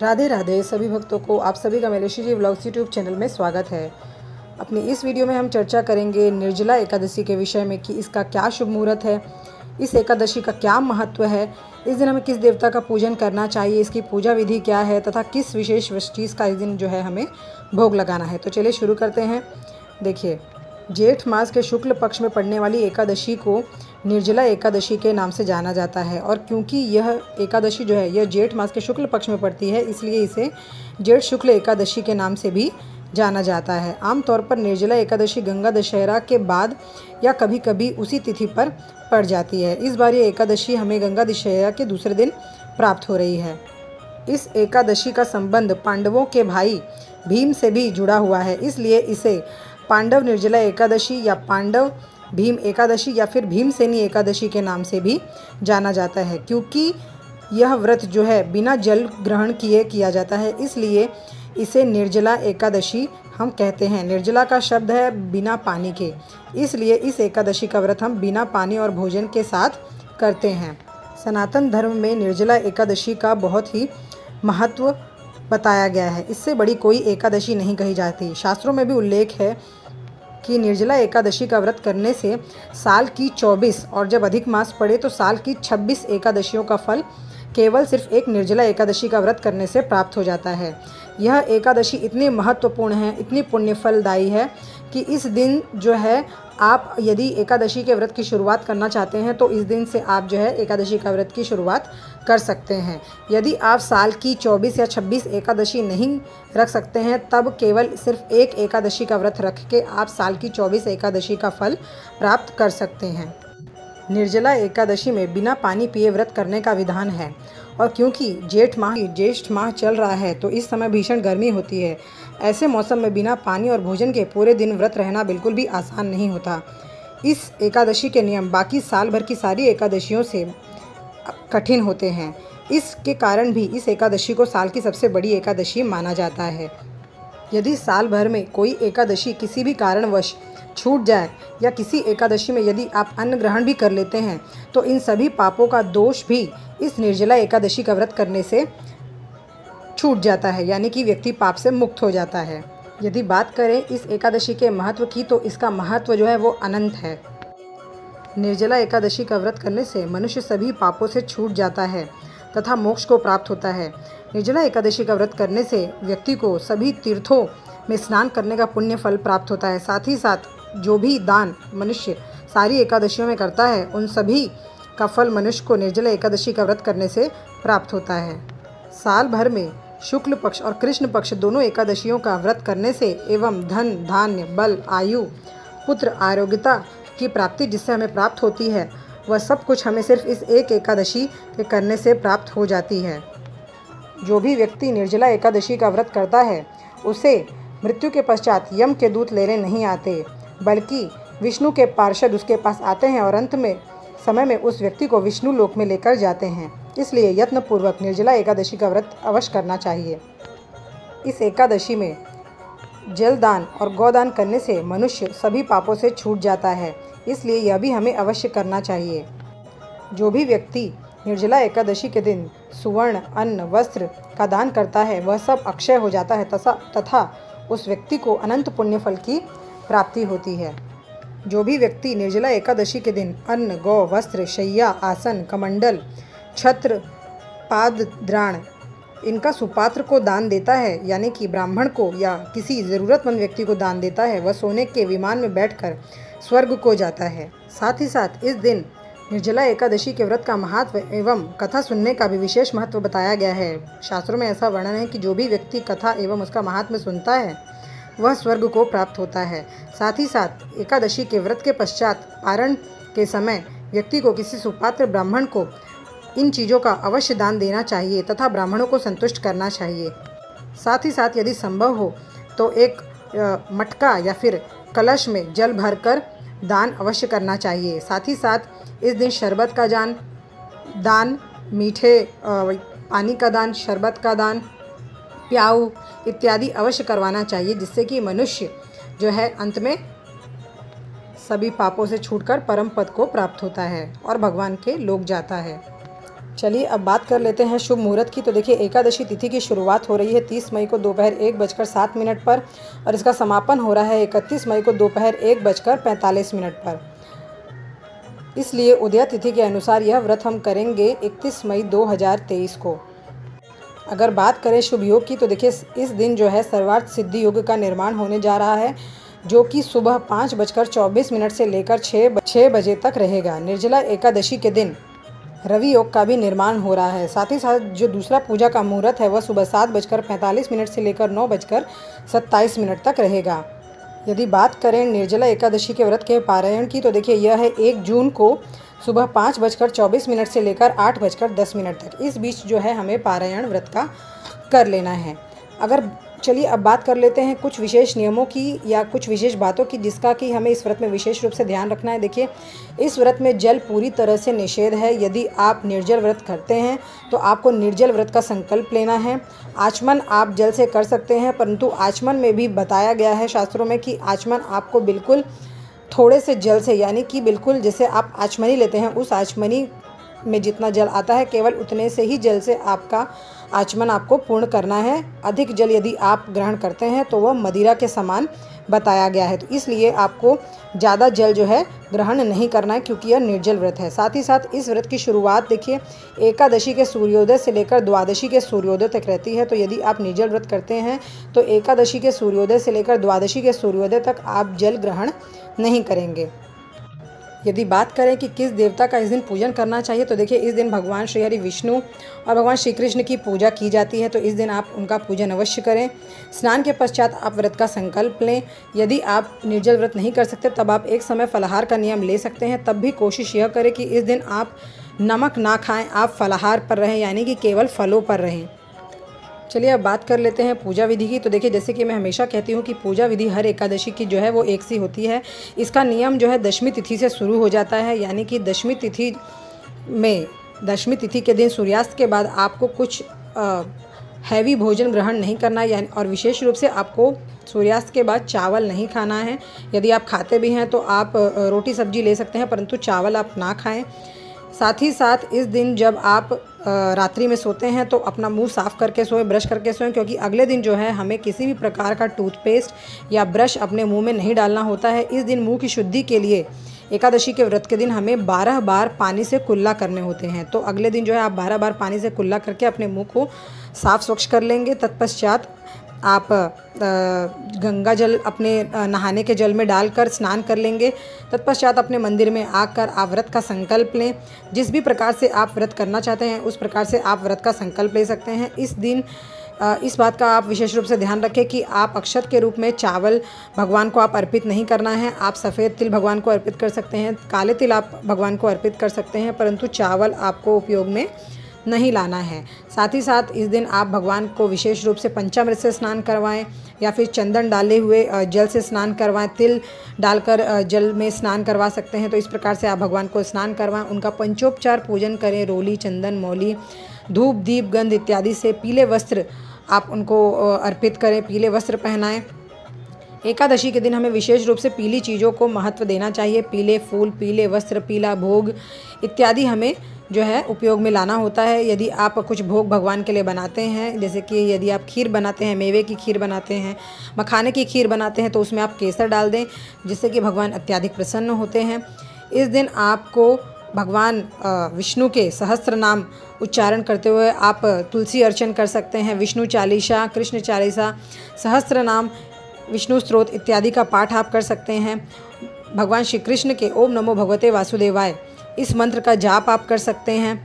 राधे राधे सभी भक्तों को आप सभी का मेरे श्री व्लॉग्स यूट्यूब चैनल में स्वागत है। अपनी इस वीडियो में हम चर्चा करेंगे निर्जला एकादशी के विषय में कि इसका क्या शुभ मुहूर्त है, इस एकादशी का क्या महत्व है, इस दिन हमें किस देवता का पूजन करना चाहिए, इसकी पूजा विधि क्या है तथा किस विशेष चीज़ का इस दिन जो है हमें भोग लगाना है। तो चलिए शुरू करते हैं। देखिए, जेठ मास के शुक्ल पक्ष में पड़ने वाली एकादशी को निर्जला एकादशी के नाम से जाना जाता है और क्योंकि यह एकादशी जो है यह जेठ मास के शुक्ल पक्ष में पड़ती है, इसलिए इसे जेठ शुक्ल एकादशी के नाम से भी जाना जाता है। आमतौर पर निर्जला एकादशी गंगा दशहरा के बाद या कभी कभी उसी तिथि पर पड़ जाती है। इस बार ये एकादशी हमें गंगा दशहरा के दूसरे दिन प्राप्त हो रही है। इस एकादशी का संबंध पांडवों के भाई भीम से भी जुड़ा हुआ है, इसलिए इसे पांडव निर्जला एकादशी या पांडव भीम एकादशी या फिर भीमसेनी एकादशी के नाम से भी जाना जाता है। क्योंकि यह व्रत जो है बिना जल ग्रहण किए किया जाता है, इसलिए इसे निर्जला एकादशी हम कहते हैं। निर्जला का शब्द है बिना पानी के, इसलिए इस एकादशी का व्रत हम बिना पानी और भोजन के साथ करते हैं। सनातन धर्म में निर्जला एकादशी का बहुत ही महत्व बताया गया है। इससे बड़ी कोई एकादशी नहीं कही जाती। शास्त्रों में भी उल्लेख है कि निर्जला एकादशी का व्रत करने से साल की 24 और जब अधिक मास पड़े तो साल की 26 एकादशियों का फल केवल सिर्फ एक निर्जला एकादशी का व्रत करने से प्राप्त हो जाता है। यह एकादशी इतनी महत्वपूर्ण है, इतनी पुण्य फलदायी है कि इस दिन जो है आप यदि एकादशी के व्रत की शुरुआत करना चाहते हैं तो इस दिन से आप जो है एकादशी का व्रत की शुरुआत कर सकते हैं। यदि आप साल की 24 या 26 एकादशी नहीं रख सकते हैं तब केवल सिर्फ एक एकादशी का व्रत रख के आप साल की 24 एकादशी का फल प्राप्त कर सकते हैं। निर्जला एकादशी में बिना पानी पिए व्रत करने का विधान है और क्योंकि ज्येष्ठ माह चल रहा है तो इस समय भीषण गर्मी होती है। ऐसे मौसम में बिना पानी और भोजन के पूरे दिन व्रत रहना बिल्कुल भी आसान नहीं होता। इस एकादशी के नियम बाकी साल भर की सारी एकादशियों से कठिन होते हैं। इसके कारण भी इस एकादशी को साल की सबसे बड़ी एकादशी माना जाता है। यदि साल भर में कोई एकादशी किसी भी कारणवश छूट जाए या किसी एकादशी में यदि आप अन्न ग्रहण भी कर लेते हैं तो इन सभी पापों का दोष भी इस निर्जला एकादशी का व्रत करने से छूट जाता है, यानी कि व्यक्ति पाप से मुक्त हो जाता है। यदि बात करें इस एकादशी के महत्व की तो इसका महत्व जो है वो अनंत है। निर्जला एकादशी का व्रत करने से मनुष्य सभी पापों से छूट जाता है तथा मोक्ष को प्राप्त होता है। निर्जला एकादशी का व्रत करने से व्यक्ति को सभी तीर्थों में स्नान करने का पुण्य फल प्राप्त होता है। साथ ही साथ जो भी दान मनुष्य सारी एकादशियों में करता है उन सभी का फल मनुष्य को निर्जला एकादशी का व्रत करने से प्राप्त होता है। साल भर में शुक्ल पक्ष और कृष्ण पक्ष दोनों एकादशियों का व्रत करने से एवं धन धान्य बल आयु पुत्र आरोग्यता की प्राप्ति जिससे हमें प्राप्त होती है वह सब कुछ हमें सिर्फ इस एक एकादशी के करने से प्राप्त हो जाती है। जो भी व्यक्ति निर्जला एकादशी का व्रत करता है उसे मृत्यु के पश्चात यम के दूत लेने नहीं आते, बल्कि विष्णु के पार्षद उसके पास आते हैं और अंत में समय में उस व्यक्ति को विष्णु लोक में लेकर जाते हैं। इसलिए यत्नपूर्वक निर्जला एकादशी का व्रत अवश्य करना चाहिए। इस एकादशी में जलदान और गोदान करने से मनुष्य सभी पापों से छूट जाता है, इसलिए यह भी हमें अवश्य करना चाहिए। जो भी व्यक्ति निर्जला एकादशी के दिन सुवर्ण अन्न वस्त्र का दान करता है वह सब अक्षय हो जाता है तथा उस व्यक्ति को अनंत पुण्य फल की प्राप्ति होती है। जो भी व्यक्ति निर्जला एकादशी के दिन अन्न गौ वस्त्र शैया आसन कमंडल छत्र पादद्राण इनका सुपात्र को दान देता है, यानी कि ब्राह्मण को या किसी ज़रूरतमंद व्यक्ति को दान देता है, वह सोने के विमान में बैठकर स्वर्ग को जाता है। साथ ही साथ इस दिन निर्जला एकादशी के व्रत का महत्व एवं कथा सुनने का भी विशेष महत्व बताया गया है। शास्त्रों में ऐसा वर्णन है कि जो भी व्यक्ति कथा एवं उसका महात्म्य सुनता है वह स्वर्ग को प्राप्त होता है। साथ ही साथ एकादशी के व्रत के पश्चात पारण के समय व्यक्ति को किसी सुपात्र ब्राह्मण को इन चीज़ों का अवश्य दान देना चाहिए तथा ब्राह्मणों को संतुष्ट करना चाहिए। साथ ही साथ यदि संभव हो तो एक मटका या फिर कलश में जल भरकर दान अवश्य करना चाहिए। साथ ही साथ इस दिन शरबत का दान मीठे पानी का दान शरबत का दान प्याऊ इत्यादि अवश्य करवाना चाहिए, जिससे कि मनुष्य जो है अंत में सभी पापों से छूटकर परम पद को प्राप्त होता है और भगवान के लोक जाता है। चलिए अब बात कर लेते हैं शुभ मुहूर्त की। तो देखिए एकादशी तिथि की शुरुआत हो रही है 30 मई को दोपहर 1:07 पर और इसका समापन हो रहा है 31 मई को दोपहर 1:45 पर। इसलिए उदय तिथि के अनुसार यह व्रत हम करेंगे 31 मई 2023 को। अगर बात करें शुभ योग की तो देखिए इस दिन जो है सर्वार्थ सिद्धि योग का निर्माण होने जा रहा है, जो कि सुबह 5:24 से लेकर 6 बजे तक रहेगा। निर्जला एकादशी के दिन रवि योग का भी निर्माण हो रहा है। साथ ही साथ जो दूसरा पूजा का मुहूर्त है वह सुबह 7:45 से लेकर 9:27 तक रहेगा। यदि बात करें निर्जला एकादशी के व्रत के पारायण की तो देखिए यह है 1 जून को सुबह 5:24 से लेकर 8:10 तक। इस बीच जो है हमें पारायण व्रत का कर लेना है। अगर चलिए अब बात कर लेते हैं कुछ विशेष नियमों की या कुछ विशेष बातों की जिसका कि हमें इस व्रत में विशेष रूप से ध्यान रखना है। देखिए इस व्रत में जल पूरी तरह से निषेध है। यदि आप निर्जल व्रत करते हैं तो आपको निर्जल व्रत का संकल्प लेना है। आचमन आप जल से कर सकते हैं, परंतु आचमन में भी बताया गया है शास्त्रों में कि आचमन आपको बिल्कुल थोड़े से जल से, यानी कि बिल्कुल जैसे आप आचमनी लेते हैं उस आचमनी में जितना जल आता है केवल उतने से ही जल से आपका आचमन आपको पूर्ण करना है। अधिक जल यदि आप ग्रहण करते हैं तो वह मदिरा के समान बताया गया है। तो इसलिए आपको ज़्यादा जल जो है ग्रहण नहीं करना है क्योंकि यह निर्जल व्रत है। साथ ही साथ इस व्रत की शुरुआत देखिए एकादशी के सूर्योदय से लेकर द्वादशी के सूर्योदय तक रहती है। तो यदि आप निर्जल व्रत करते हैं तो एकादशी के सूर्योदय से लेकर द्वादशी के सूर्योदय तक आप जल ग्रहण नहीं करेंगे। यदि बात करें कि किस देवता का इस दिन पूजन करना चाहिए तो देखिए इस दिन भगवान श्री हरि विष्णु और भगवान श्री कृष्ण की पूजा की जाती है। तो इस दिन आप उनका पूजन अवश्य करें। स्नान के पश्चात आप व्रत का संकल्प लें। यदि आप निर्जल व्रत नहीं कर सकते तब आप एक समय फलाहार का नियम ले सकते हैं। तब भी कोशिश यह करें कि इस दिन आप नमक ना खाएं, आप फलाहार पर रहें, यानी कि केवल फलों पर रहें। चलिए अब बात कर लेते हैं पूजा विधि की। तो देखिए जैसे कि मैं हमेशा कहती हूँ कि पूजा विधि हर एकादशी की जो है वो एक सी होती है। इसका नियम जो है दशमी तिथि से शुरू हो जाता है, यानी कि दशमी तिथि के दिन सूर्यास्त के बाद आपको कुछ हैवी भोजन ग्रहण नहीं करना है, यानी और विशेष रूप से आपको सूर्यास्त के बाद चावल नहीं खाना है। यदि आप खाते भी हैं तो आप रोटी सब्जी ले सकते हैं, परंतु चावल आप ना खाएँ। साथ ही साथ इस दिन जब आप रात्रि में सोते हैं तो अपना मुंह साफ़ करके सोएं, ब्रश करके सोएं, क्योंकि अगले दिन जो है हमें किसी भी प्रकार का टूथपेस्ट या ब्रश अपने मुंह में नहीं डालना होता है। इस दिन मुंह की शुद्धि के लिए एकादशी के व्रत के दिन हमें 12 बार पानी से कुल्ला करने होते हैं। तो अगले दिन जो है आप 12 बार पानी से कुल्ला करके अपने मुँह को साफ़ स्वच्छ कर लेंगे। तत्पश्चात आप गंगा जल अपने नहाने के जल में डालकर स्नान कर लेंगे। तत्पश्चात अपने मंदिर में आकर आप व्रत का संकल्प लें। जिस भी प्रकार से आप व्रत करना चाहते हैं उस प्रकार से आप व्रत का संकल्प ले सकते हैं। इस दिन इस बात का आप विशेष रूप से ध्यान रखें कि आप अक्षत के रूप में चावल भगवान को आप अर्पित नहीं करना है। आप सफ़ेद तिल भगवान को अर्पित कर सकते हैं, काले तिल आप भगवान को अर्पित कर सकते हैं, परंतु चावल आपको उपयोग में नहीं लाना है। साथ ही साथ इस दिन आप भगवान को विशेष रूप से पंचामृत से स्नान करवाएं या फिर चंदन डाले हुए जल से स्नान करवाएं, तिल डालकर जल में स्नान करवा सकते हैं। तो इस प्रकार से आप भगवान को स्नान करवाएं, उनका पंचोपचार पूजन करें। रोली, चंदन, मौली, धूप, दीप, गंध इत्यादि से पीले वस्त्र आप उनको अर्पित करें, पीले वस्त्र पहनाएं। एकादशी के दिन हमें विशेष रूप से पीली चीज़ों को महत्व देना चाहिए। पीले फूल, पीले वस्त्र, पीला भोग इत्यादि हमें जो है उपयोग में लाना होता है। यदि आप कुछ भोग भगवान के लिए बनाते हैं, जैसे कि यदि आप खीर बनाते हैं, मेवे की खीर बनाते हैं, मखाने की खीर बनाते हैं, तो उसमें आप केसर डाल दें, जिससे कि भगवान अत्यधिक प्रसन्न होते हैं। इस दिन आपको भगवान विष्णु के सहस्त्र नाम उच्चारण करते हुए आप तुलसी अर्चन कर सकते हैं। विष्णु चालीसा, कृष्ण चालीसा, सहस्त्र नाम, विष्णु स्तोत्र इत्यादि का पाठ आप कर सकते हैं। भगवान श्री कृष्ण के ओम नमो भगवते वासुदेवाय इस मंत्र का जाप आप कर सकते हैं।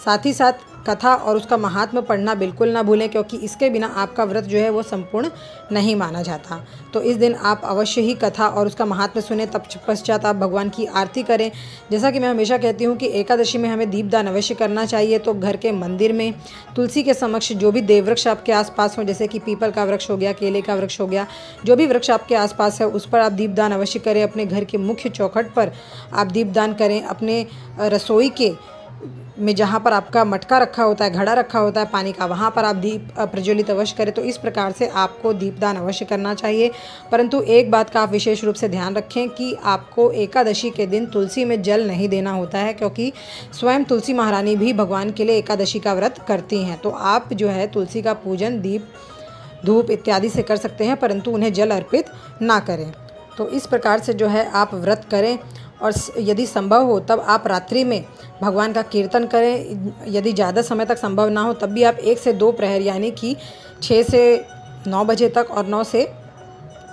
साथ ही साथ कथा और उसका महात्म्य पढ़ना बिल्कुल ना भूलें, क्योंकि इसके बिना आपका व्रत जो है वो संपूर्ण नहीं माना जाता। तो इस दिन आप अवश्य ही कथा और उसका महात्म्य सुने, तब पश्चात आप भगवान की आरती करें। जैसा कि मैं हमेशा कहती हूँ कि एकादशी में हमें दीपदान अवश्य करना चाहिए। तो घर के मंदिर में तुलसी के समक्ष जो भी देववृक्ष आपके आसपास हो, जैसे कि पीपल का वृक्ष हो गया, केले का वृक्ष हो गया, जो भी वृक्ष आपके आसपास है उस पर आप दीपदान अवश्य करें। अपने घर के मुख्य चौखट पर आप दीपदान करें। अपने रसोई के में जहाँ पर आपका मटका रखा होता है, घड़ा रखा होता है पानी का, वहाँ पर आप दीप प्रज्वलित अवश्य करें। तो इस प्रकार से आपको दीपदान अवश्य करना चाहिए। परंतु एक बात का आप विशेष रूप से ध्यान रखें कि आपको एकादशी के दिन तुलसी में जल नहीं देना होता है, क्योंकि स्वयं तुलसी महारानी भी भगवान के लिए एकादशी का व्रत करती हैं। तो आप जो है तुलसी का पूजन दीप, धूप इत्यादि से कर सकते हैं, परंतु उन्हें जल अर्पित ना करें। तो इस प्रकार से जो है आप व्रत करें, और यदि संभव हो तब आप रात्रि में भगवान का कीर्तन करें। यदि ज़्यादा समय तक संभव ना हो तब भी आप 1 से 2 प्रहर यानी कि 6 से 9 बजे तक और 9 से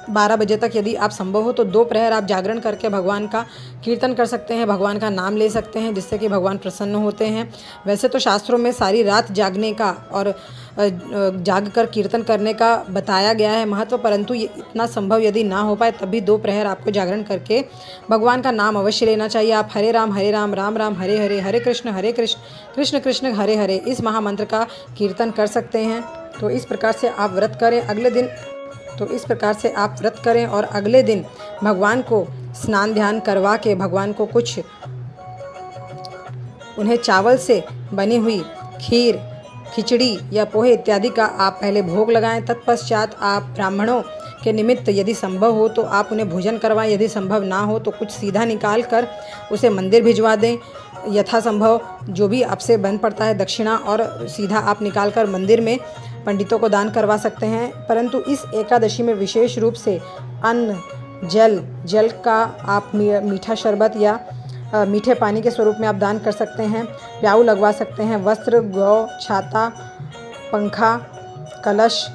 12 बजे तक यदि आप संभव हो तो 2 प्रहर आप जागरण करके भगवान का कीर्तन कर सकते हैं, भगवान का नाम ले सकते हैं, जिससे कि भगवान प्रसन्न होते हैं। वैसे तो शास्त्रों में सारी रात जागने का और जाग कर कीर्तन करने का बताया गया है महत्व, परंतु ये इतना संभव यदि ना हो पाए तब भी 2 प्रहर आपको जागरण करके भगवान का नाम अवश्य लेना चाहिए। आप हरे राम राम राम हरे हरे, हरे कृष्ण कृष्ण कृष्ण हरे हरे, इस महामंत्र का कीर्तन कर सकते हैं। तो इस प्रकार से आप व्रत करें। और अगले दिन भगवान को स्नान ध्यान करवा के भगवान को कुछ उन्हें चावल से बनी हुई खीर, खिचड़ी या पोहे इत्यादि का आप पहले भोग लगाएं। तत्पश्चात आप ब्राह्मणों के निमित्त यदि संभव हो तो आप उन्हें भोजन करवाएं। यदि संभव ना हो तो कुछ सीधा निकाल कर उसे मंदिर भिजवा दें। यथासंभव जो भी आपसे बन पड़ता है दक्षिणा और सीधा आप निकाल कर मंदिर में पंडितों को दान करवा सकते हैं। परंतु इस एकादशी में विशेष रूप से अन्न, जल का आप मीठा शरबत या मीठे पानी के स्वरूप में आप दान कर सकते हैं। प्याऊ लगवा सकते हैं। वस्त्र, गौ, छाता, पंखा, कलश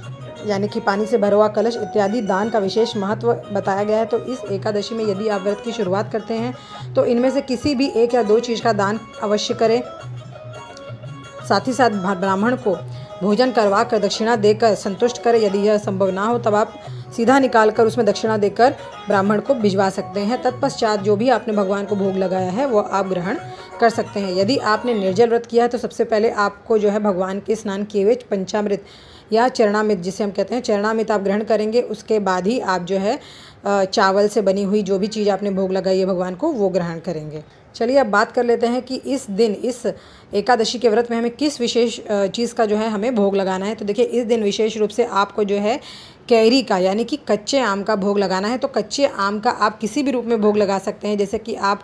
यानी कि पानी से भरा हुआ कलश इत्यादि दान का विशेष महत्व बताया गया है। तो इस एकादशी में यदि आप व्रत की शुरुआत करते हैं तो इनमें से किसी भी 1 या 2 चीज़ का दान अवश्य करें। साथ ही साथ ब्राह्मण को भोजन करवा कर दक्षिणा देकर संतुष्ट करें। यदि यह संभव ना हो तब आप सीधा निकाल कर उसमें दक्षिणा देकर ब्राह्मण को भिजवा सकते हैं। तत्पश्चात जो भी आपने भगवान को भोग लगाया है वो आप ग्रहण कर सकते हैं। यदि आपने निर्जल व्रत किया है तो सबसे पहले आपको जो है भगवान के स्नान किए हुए पंचामृत या चरणामृत, जिसे हम कहते हैं चरणामृत, आप ग्रहण करेंगे। उसके बाद ही आप जो है चावल से बनी हुई जो भी चीज़ आपने भोग लगाई है भगवान को वो ग्रहण करेंगे। चलिए अब बात कर लेते हैं कि इस दिन, इस एकादशी के व्रत में हमें किस विशेष चीज़ का जो है हमें भोग लगाना है। तो देखिए, इस दिन विशेष रूप से आपको जो है कैरी का यानी कि कच्चे आम का भोग लगाना है। तो कच्चे आम का आप किसी भी रूप में भोग लगा सकते हैं। जैसे कि आप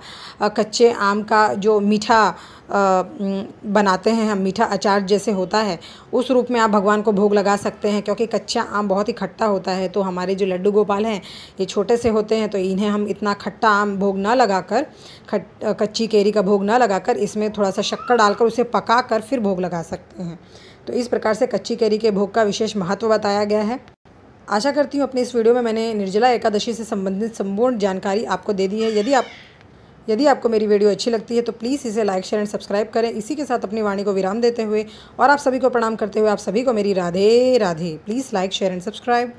कच्चे आम का जो मीठा बनाते हैं हम, मीठा अचार जैसे होता है, उस रूप में आप भगवान को भोग लगा सकते हैं। क्योंकि कच्चा आम बहुत ही खट्टा होता है। तो हमारे जो लड्डू गोपाल हैं ये छोटे से होते हैं, तो इन्हें हम इतना खट्टा आम भोग ना लगाकर, कच्ची कैरी का भोग ना लगाकर इसमें थोड़ा सा शक्कर डालकर उसे पका कर फिर भोग लगा सकते हैं। तो इस प्रकार से कच्ची कैरी के भोग का विशेष महत्व बताया गया है। आशा करती हूँ अपनी इस वीडियो में मैंने निर्जला एकादशी से संबंधित संपूर्ण जानकारी आपको दे दी है। यदि आपको मेरी वीडियो अच्छी लगती है तो प्लीज़ इसे लाइक, शेयर एंड सब्सक्राइब करें। इसी के साथ अपनी वाणी को विराम देते हुए और आप सभी को प्रणाम करते हुए आप सभी को मेरी Radhe Radhe. Please like, share and subscribe.